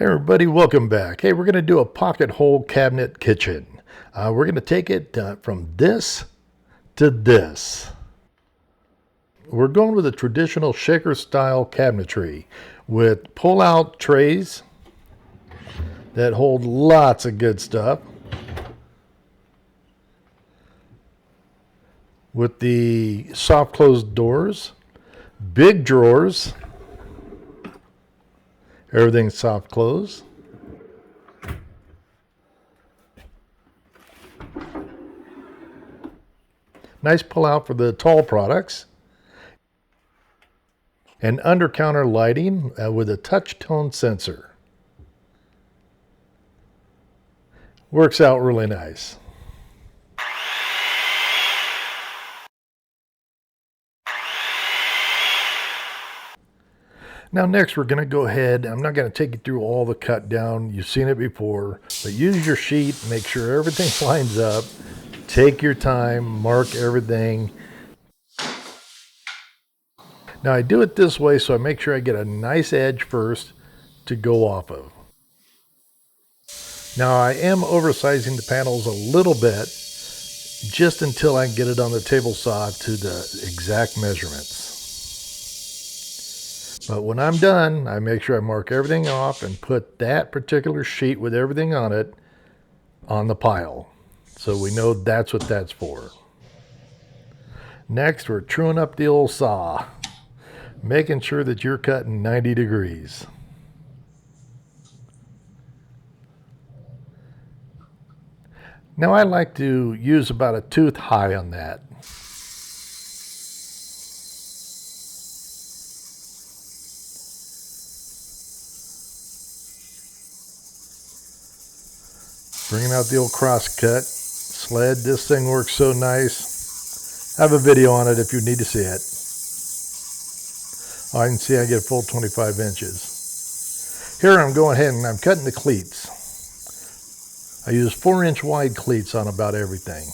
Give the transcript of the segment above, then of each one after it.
Hey everybody, welcome back. Hey, we're going to do a pocket hole cabinet kitchen. We're going to take it from this to this. We're going with a traditional shaker style cabinetry with pull-out trays that hold lots of good stuff. With the soft closed doors, big drawers, everything's soft close. Nice pull out for the tall products. And under counter lighting with a touch tone sensor. Works out really nice. Now next we're going to go ahead, I'm not going to take you through all the cut down, you've seen it before, but use your sheet, make sure everything lines up, take your time, mark everything. Now I do it this way so I make sure I get a nice edge first to go off of. Now I am oversizing the panels a little bit, just until I get it on the table saw to the exact measurements. But when I'm done, I make sure I mark everything off and put that particular sheet with everything on it on the pile. So we know that's what that's for. Next, we're truing up the old saw, making sure that you're cutting 90 degrees. Now I like to use about a tooth high on that. Bringing out the old crosscut sled. This thing works so nice. I have a video on it if you need to see it. Oh, I can see I get a full 25 inches. Here I'm going ahead and I'm cutting the cleats. I use 4-inch wide cleats on about everything.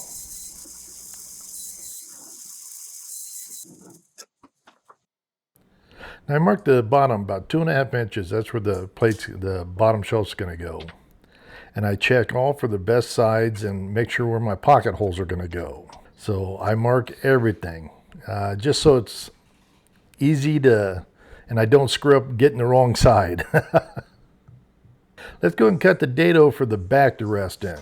Now I marked the bottom about 2.5 inches. That's where the bottom shelf's going to go. And I check all for the best sides and make sure where my pocket holes are going to go. So I mark everything, just so it's easy to, and I don't screw up getting the wrong side. Let's go and cut the dado for the back to rest in.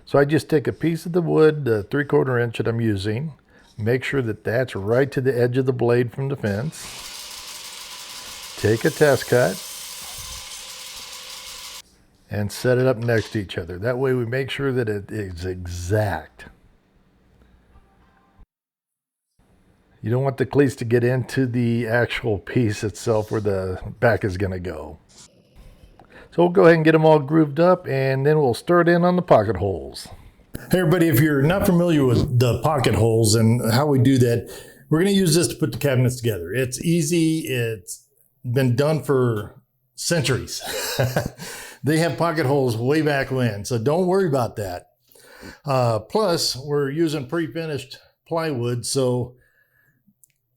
So I just take a piece of the wood, the 3/4 inch that I'm using, make sure that that's right to the edge of the blade from the fence. Take a test cut and set it up next to each other. That way we make sure that it is exact. You don't want the cleats to get into the actual piece itself where the back is going to go. So we'll go ahead and get them all grooved up and then we'll start in on the pocket holes. Hey everybody, if you're not familiar with the pocket holes and how we do that, we're going to use this to put the cabinets together. It's easy. It's been done for centuries. They have pocket holes way back when, so don't worry about that. Plus, we're using pre-finished plywood, so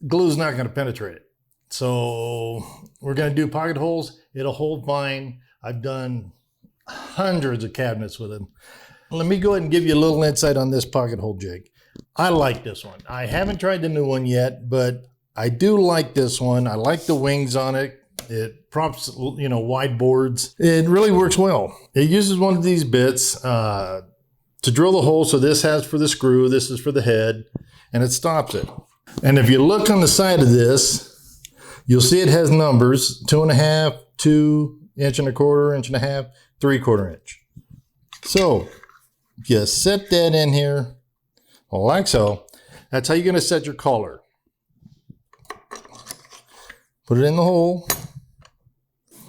glue's not going to penetrate it. So we're going to do pocket holes. It'll hold fine. I've done hundreds of cabinets with them. Let me go ahead and give you a little insight on this pocket hole jig. I like this one. I haven't tried the new one yet, but I do like this one. I like the wings on it. It props, wide boards. It really works well. It uses one of these bits to drill the hole. So this has for the screw, this is for the head, and it stops it. And if you look on the side of this, you'll see it has numbers, 2.5, 2, 1.25 inches, 1.5, 3/4 inch. So just set that in here, like so. That's how you're going to set your collar. Put it in the hole.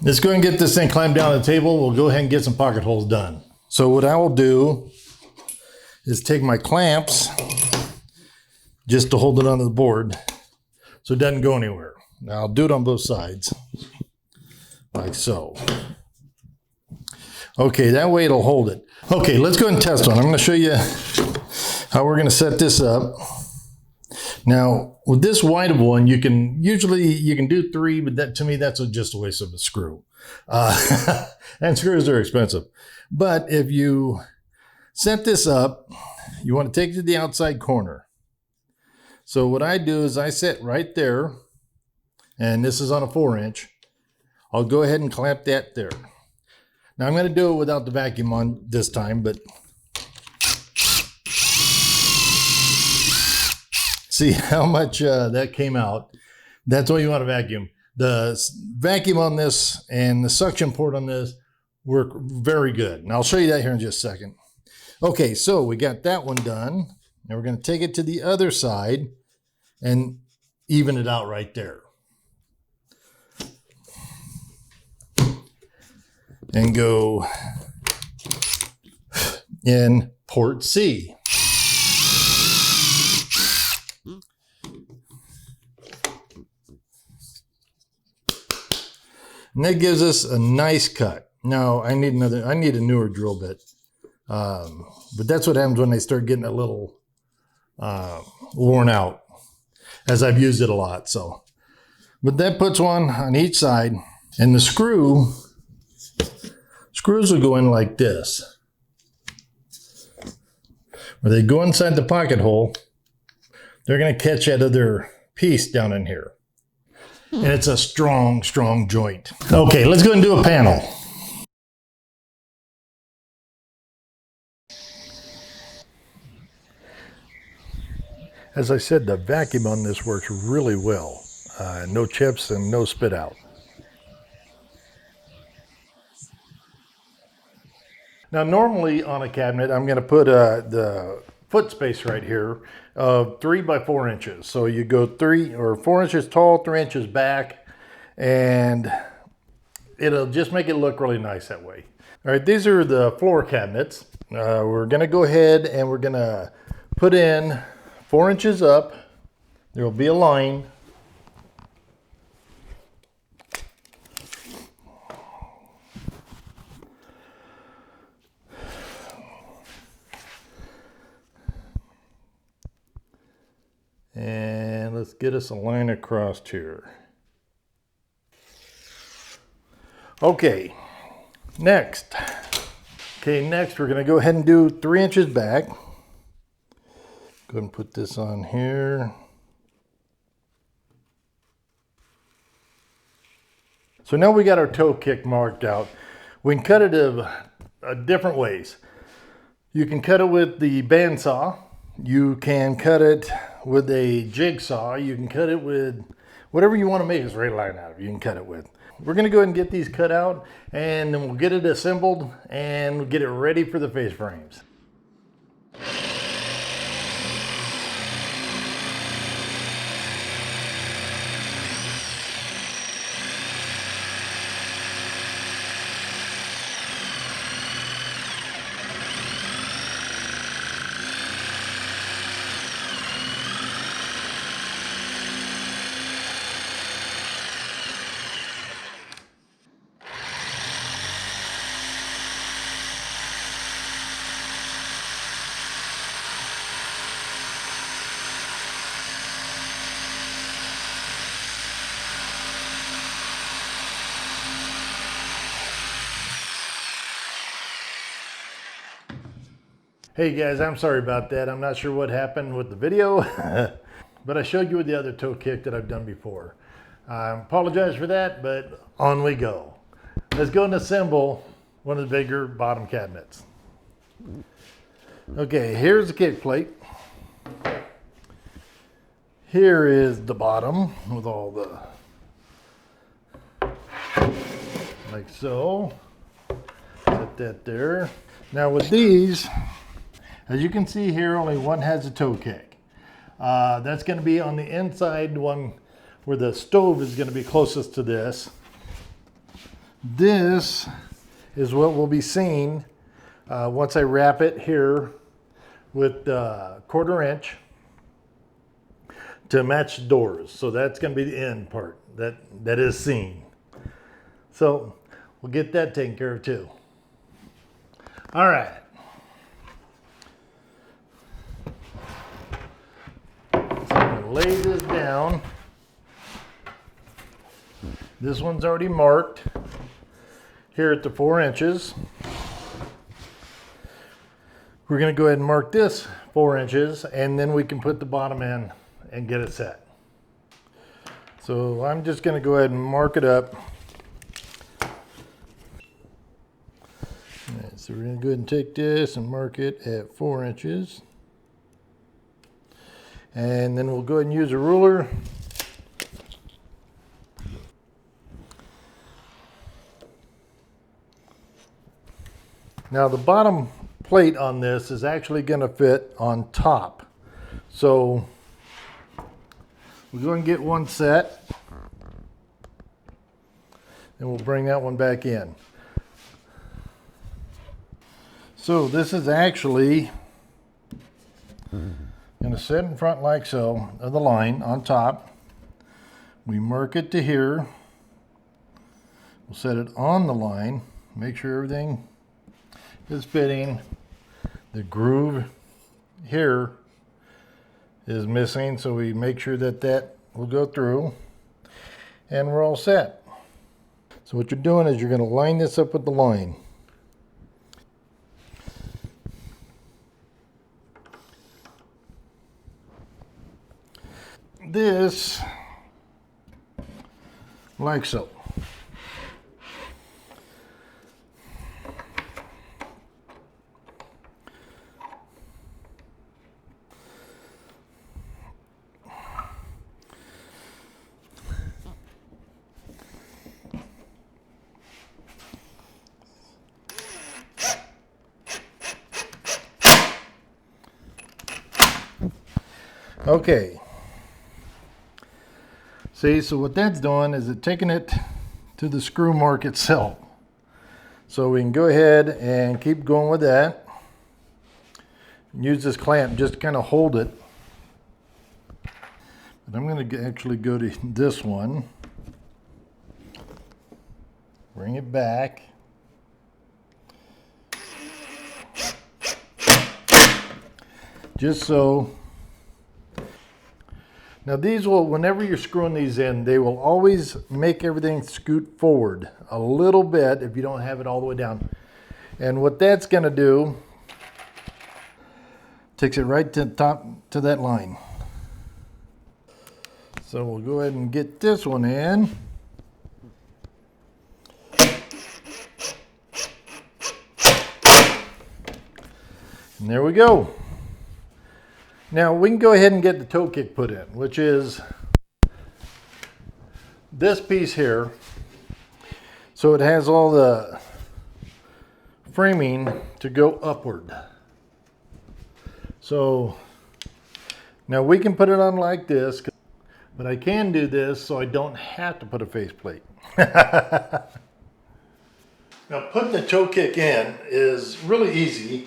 Let's go ahead and get this thing climbed down the table. We'll go ahead and get some pocket holes done. So what I will do is take my clamps just to hold it onto the board so it doesn't go anywhere. Now I'll do it on both sides, like so. Okay, that way it'll hold it. Okay, let's go ahead and test one. I'm going to show you how we're going to set this up. Now, with this wide of one, you can do 3, but that to me, that's just a waste of a screw. And screws are expensive. But if you set this up, you want to take it to the outside corner. So what I do is I set right there, and this is on a 4-inch. I'll go ahead and clamp that there. Now I'm going to do it without the vacuum on this time, but see how much that came out. That's why you want to vacuum. The vacuum on this and the suction port on this work very good. And I'll show you that here in just a second. Okay, so we got that one done. Now we're going to take it to the other side and even it out right there. And go in port C. And that gives us a nice cut. Now I need a newer drill bit. But that's what happens when they start getting a little worn out, as I've used it a lot. So, but that puts one on each side, and the screws will go in like this. Where they go inside the pocket hole, they're going to catch that other piece down in here. And it's a strong, strong joint. Okay, let's go and do a panel. As I said, the vacuum on this works really well. No chips and no spit out. Now normally on a cabinet, I'm going to put the foot space right here of 3 by 4 inches. So you go 3 or 4 inches tall, 3 inches back, and it'll just make it look really nice that way. All right, these are the floor cabinets. We're going to go ahead and we're going to put in 4 inches up. There will be a line. And let's get us a line across here. Okay, next we're going to go ahead and do 3 inches back. Go ahead and put this on here. So now we got our toe kick marked out. We can cut it different ways. You can cut it with the bandsaw. You can cut it with a jigsaw. You can cut it with whatever you want to make a straight line out of. You can cut it with. We're going to go ahead and get these cut out, and then we'll get it assembled and we'll get it ready for the face frames. Hey guys, I'm sorry about that. I'm not sure what happened with the video, but I showed you with the other toe kick that I've done before. I apologize for that, but on we go. Let's go and assemble one of the bigger bottom cabinets. Okay, here's the kick plate. Here is the bottom with all the, like so. Set that there. Now with these, as you can see here, only one has a toe kick. That's going to be on the inside one where the stove is going to be closest to this. This is what will be seen once I wrap it here with 1/4 inch to match the doors. So that's going to be the end part that is seen. So we'll get that taken care of too. All right. Lay this down. This one's already marked. here at the 4 inches. We're going to go ahead and mark this 4 inches, and then we can put the bottom in and get it set. So I'm just going to go ahead and mark it up. All right, so we're going to go ahead and take this and mark it at 4 inches. And then we'll go ahead and use a ruler. Now the bottom plate on this is actually going to fit on top. So we're going to get one set, and we'll bring that one back in. So this is actually going to sit in front like so of the line on top. We mark it to here. We'll set it on the line, make sure everything is fitting. The groove here is missing, so we make sure that that will go through, and we're all set. So what you're doing is you're going to line this up with the line. This like so. Okay. See, so what that's doing is it's taking it to the screw mark itself. So we can go ahead and keep going with that. Use this clamp just to kind of hold it. But I'm going to actually go to this one. Bring it back. Just so. Now these will, whenever you're screwing these in, they will always make everything scoot forward a little bit if you don't have it all the way down. And what that's going to do, takes it right to the top to that line. So we'll go ahead and get this one in. And there we go. Now we can go ahead and get the toe kick put in, which is this piece here. So it has all the framing to go upward. So now we can put it on like this, but I can do this so I don't have to put a faceplate. Now putting the toe kick in is really easy.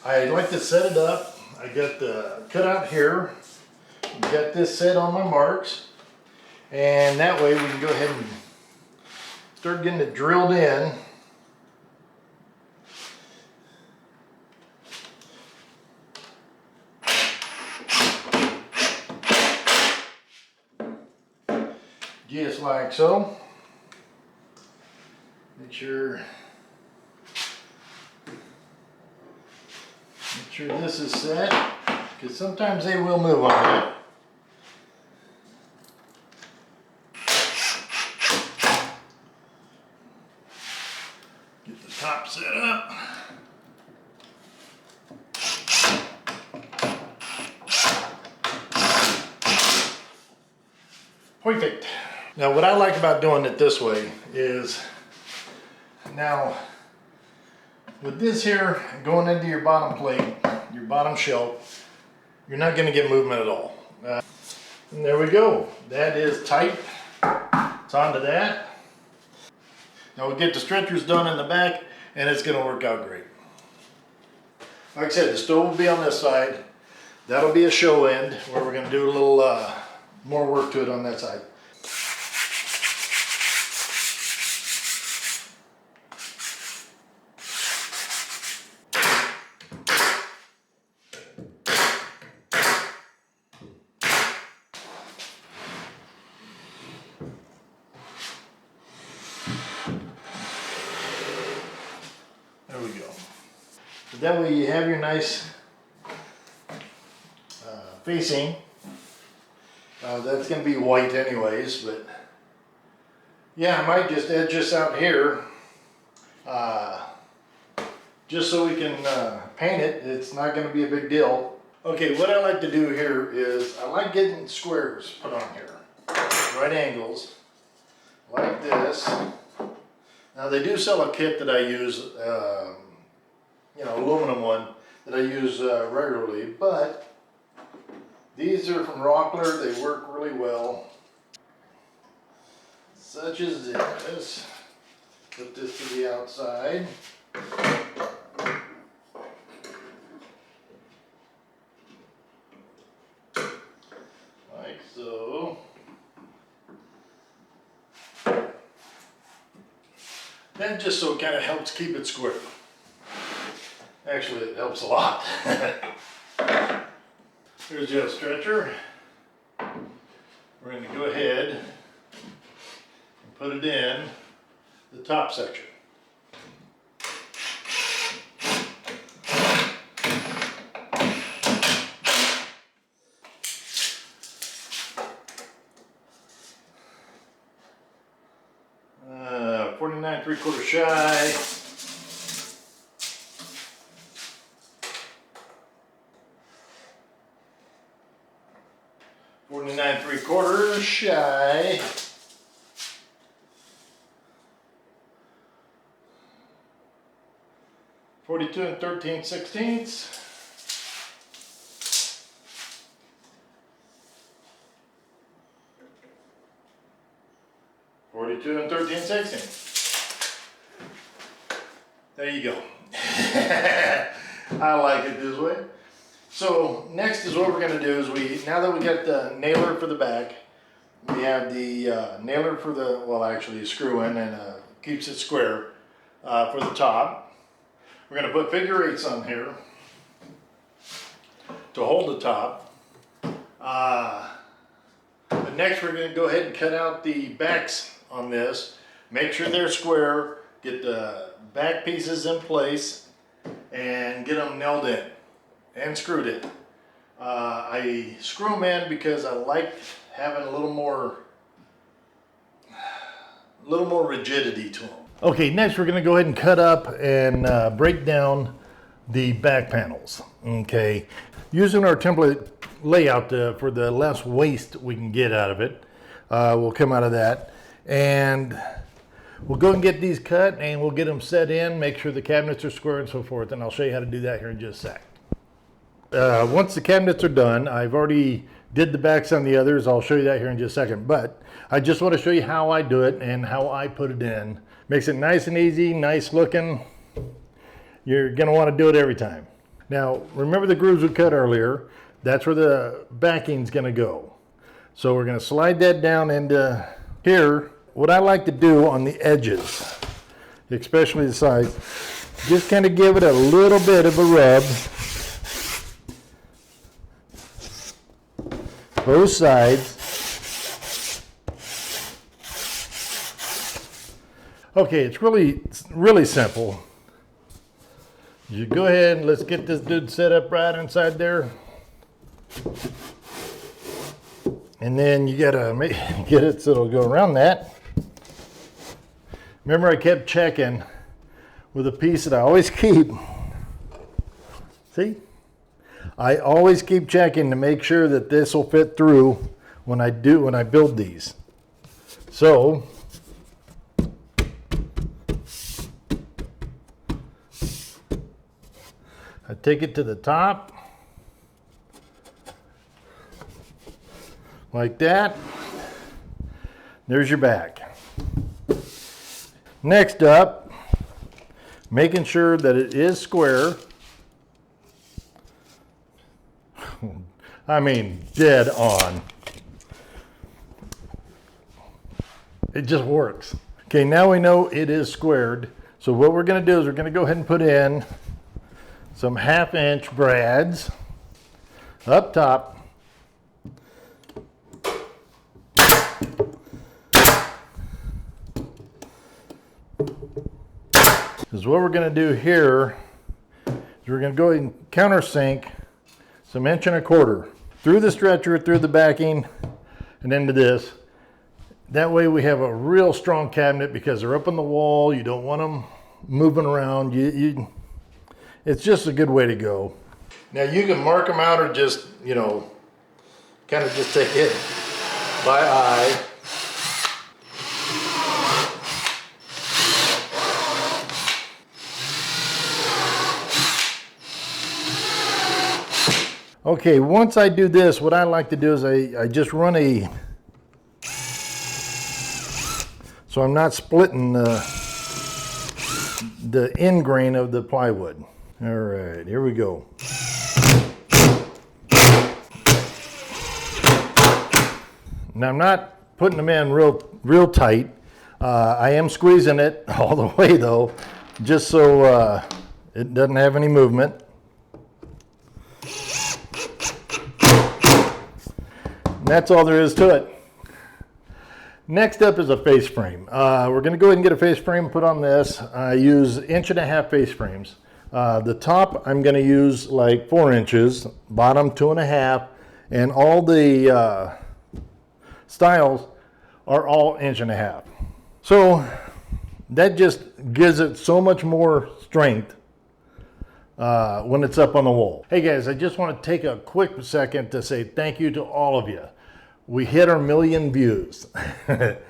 I like to set it up. I got the cutout here, got this set on my marks, and that way we can go ahead and start getting it drilled in. Just like so. Make sure this is set, because sometimes they will move on you. Get the top set up. Perfect. Now what I like about doing it this way is, now with this here going into your bottom plate, your bottom shelf, you're not going to get movement at all. And there we go. That is tight. It's onto that. Now we'll get the stretchers done in the back, and it's going to work out great. Like I said, the stove will be on this side. That'll be a show end where we're going to do a little more work to it on that side. Then we have your nice facing. That's going to be white anyways, but yeah, I might just edge this out here just so we can paint it. It's not going to be a big deal. Okay, what I like to do here is I like getting squares put on here, right angles, like this. Now they do sell a kit that I use, you know, aluminum one that I use regularly, but these are from Rockler. They work really well. Such as this. Put this to the outside. Like so. Then just so it kind of helps keep it square. Actually, it helps a lot. Here's your stretcher. We're going to go ahead and put it in the top section. Uh, 49 3/4 shy. 49 3/4 shy. 42 13/16. 42 13/16. There you go. I like it this way. So next is what we're going to do is now that we got the nailer for the back, we have the nailer for the, well actually a screw in and keeps it square for the top. We're going to put figure 8s on here to hold the top. But next we're going to go ahead and cut out the backs on this. Make sure they're square, get the back pieces in place, and get them nailed in and screwed in. I screw them in because I like having a little more rigidity to them. Okay, next we're going to go ahead and cut up and break down the back panels. Okay, using our template layout for the less waste we can get out of it, will come out of that, and we'll go and get these cut and we'll get them set in, make sure the cabinets are square and so forth, and I'll show you how to do that here in just a sec. Once the cabinets are done, I've already did the backs on the others. I'll show you that here in just a second, but I just want to show you how I do it and how I put it in. Makes it nice and easy, nice looking. You're going to want to do it every time. Now, remember the grooves we cut earlier? That's where the backing's going to go. So we're going to slide that down into here. What I like to do on the edges, especially the sides, just kind of give it a little bit of a rub. Both sides. Okay, it's really simple. You go ahead and let's get this dude set up right inside there. And then you gotta get it so it'll go around that. Remember, I kept checking with a piece that I always keep. See? I always keep checking to make sure that this will fit through when I build these. So I take it to the top like that. There's your back. Next up, making sure that it is square. I mean, dead on. It just works. Okay, now we know it is squared. So what we're going to do is we're going to go ahead and put in some 1/2-inch brads up top. Because what we're going to do here is So we're going to go ahead and countersink some 1.25 inches through the stretcher, through the backing, and into this. That way we have a real strong cabinet because they're up on the wall. You don't want them moving around. It's just a good way to go. Now you can mark them out or just, kind of just take it by eye. Okay, once I do this, what I like to do is I just run so I'm not splitting the end grain of the plywood. All right, here we go. Now I'm not putting them in real tight. I am squeezing it all the way though, just so it doesn't have any movement. And that's all there is to it. Next up is a face frame. We're going to go ahead and get a face frame and put on this. I use 1.5 inch face frames. The top I'm going to use like 4 inches, bottom 2.5, and all the styles are all 1.5 inches. So that just gives it so much more strength when it's up on the wall. Hey guys, I just want to take a quick second to say thank you to all of you. We hit our 1 million views. That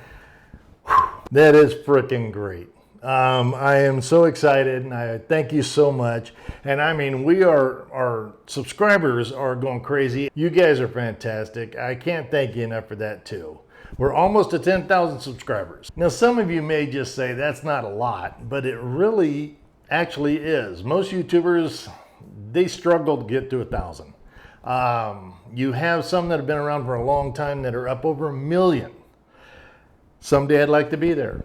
is freaking great. I am so excited and I thank you so much. And I mean, our subscribers are going crazy. You guys are fantastic. I can't thank you enough for that too. We're almost at 10,000 subscribers. Now, some of you may just say that's not a lot, but it really actually is. Most YouTubers, they struggle to get to 1,000. You have some that have been around for a long time that are up over 1 million. Someday I'd like to be there.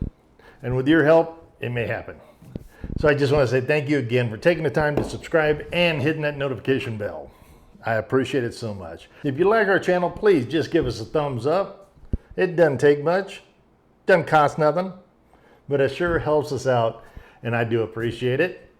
And with your help, it may happen. So I just want to say thank you again for taking the time to subscribe and hitting that notification bell. I appreciate it so much. If you like our channel, please just give us a thumbs up. It doesn't take much, doesn't cost nothing, but it sure helps us out and I do appreciate it.